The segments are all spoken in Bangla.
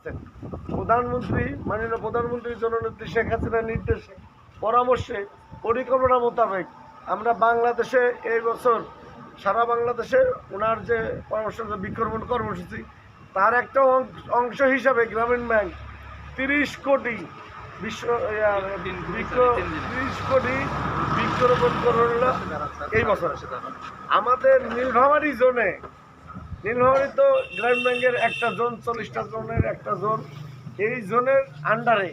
আসছেন। প্রধানমন্ত্রী মাননীয় প্রধানমন্ত্রীর জননেত্রী শেখ হাসিনার নির্দেশে পরামর্শে পরিকল্পনা মোতাবেক আমরা বাংলাদেশে এই বছর সারা বাংলাদেশে ওনার যে পরামর্শ বৃক্ষরোপণ কর্মসূচি তার একটা অংশ হিসাবে গ্রামীণ ব্যাংক 30 কোটি 30 কোটি বৃক্ষরোপণ করল এই বছর। আমাদের নীলফামারী জোনে, নীলফামারী তো গ্রামীণ ব্যাংকের একটা জোন, 40টা জোনের একটা জোন। এই জোনের আন্ডারে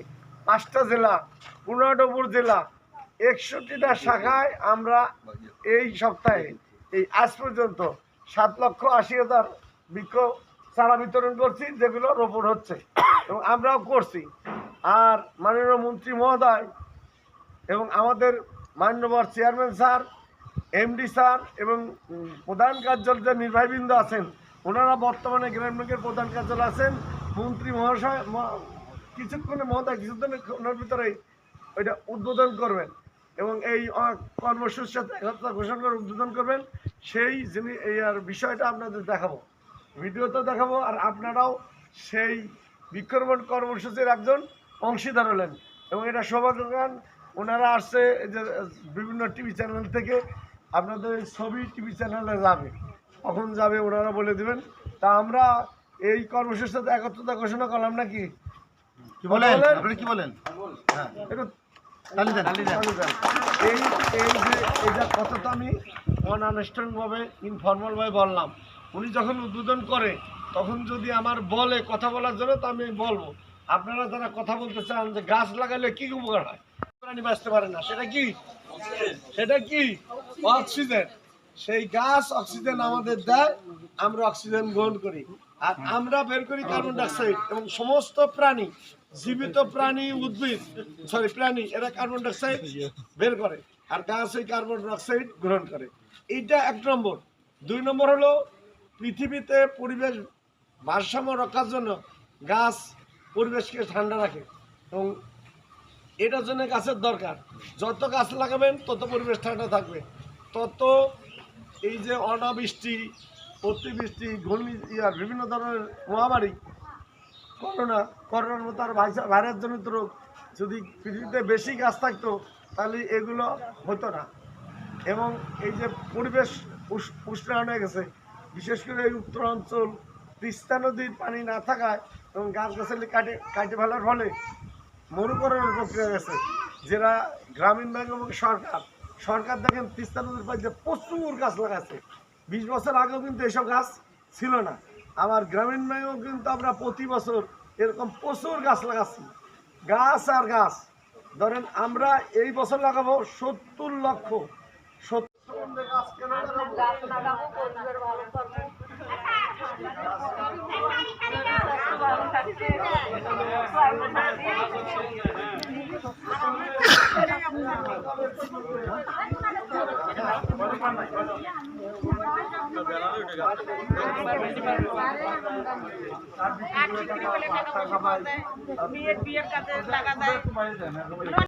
5টা জেলা, 15টা জেলা, 61টা শাখায় আমরা এই সপ্তাহে এই আজ পর্যন্ত 7,80,000 বৃক্ষ চারা বিতরণ করছি, যেগুলো রোপণ হচ্ছে এবং আমরাও করছি। আর মাননীয় মন্ত্রী মহোদয় এবং আমাদের মান্যবর চেয়ারম্যান স্যার, এমডি স্যার এবং প্রধান কার্যালয়ের যে নির্বাহীবৃন্দ আছেন, ওনারা বর্তমানে গ্রামীণ ব্যাংকের প্রধান কার্যালয় আছেন। মন্ত্রী মহাশয় কিছুদিনের ভিতরেই ওইটা উদ্বোধন করবেন এবং এই কর্মসূচির সাথে ঘোষণা করে উদ্বোধন করবেন। সেই বিষয়টা আপনাদের দেখাবো, ভিডিওতে দেখাবো, আর আপনারাও সেই বৃক্ষরোপণ কর্মসূচির একজন অংশীদার হলেন এবং এটা সৌভাগ্যবান। ওনারা আসছে যে বিভিন্ন টিভি চ্যানেল থেকে, আপনাদের ছবি টিভি চ্যানেলে যাবে, কখন যাবে ওনারা বলে দেবেন। তা আমরা এই কর্মসূচির সাথে একত্রতা ঘোষণা করলাম নাকি? কি বলেন আপনি, কি বলেন? হ্যাঁ, একটু এইটা কথাটা আমি অনানুষ্ঠানিকভাবে ইনফর্মালভাবে বললাম। উনি যখন উদ্বোধন করে তখন যদি আমার বলে কথা বলার জন্য, তো আমি বলবো। আপনারা যারা কথা বলতে চান যে গাছ লাগালে কি উপকার হয়, প্রাণী বাঁচতে পারে না, সেটা কি? সেটা কি? অক্সিজেন। সেই গাছ অক্সিজেন আমাদের দেয়, আমরা অক্সিজেন গ্রহণ করি, আর আমরা বের করি কার্বন ডাইঅক্সাইড। এবং সমস্ত প্রাণী, জীবিত প্রাণী, উদ্ভিদ, প্রাণী, এরা কার্বন ডাইঅক্সাইড বের করে, আর গাছ ওই কার্বন ডাইঅক্সাইড গ্রহণ করে। এইটা 1 নম্বর। 2 নম্বর হলো পৃথিবীতে পরিবেশ ভারসাম্য রক্ষার জন্য গাছ পরিবেশকে ঠান্ডা রাখে এবং এটার জন্য গাছের দরকার। যত গাছ লাগাবেন তত পরিবেশ ঠান্ডা থাকবে, তত এই যে অনাবৃষ্টি, অতিবৃষ্টি, বিভিন্ন ধরনের মহামারী, করোনার মতো আর ভাইরাসজনিত রোগ, যদি পৃথিবীতে বেশি গাছ থাকতো তাহলে এগুলো হতো না। এবং এই যে পরিবেশ উষ্ণায়ন হয়ে গেছে, বিশেষ করে এই উত্তরাঞ্চল, তিস্তা নদীর পানি না থাকায় এবং গাছগাছালি কাটে ফেলার ফলে মরুকরণের প্রক্রিয়া গেছে। যেটা গ্রামীণ ব্যাংক এবং সরকার দেখেন তিস্তা নদীর পাশে প্রচুর গাছ লাগাচ্ছে। 20 বছর আগেও কিন্তু এসব গাছ ছিল না। আমার গ্রামীণ ব্যাংকেও কিন্তু আমরা প্রতি বছর এরকম প্রচুর গাছ লাগাচ্ছি, গাছ আর গাছ। ধরেন আমরা এই বছর লাগাবো 70 লক্ষ গাছ কেন লাগাবো? বিয়ের কাজে লাগা যায়।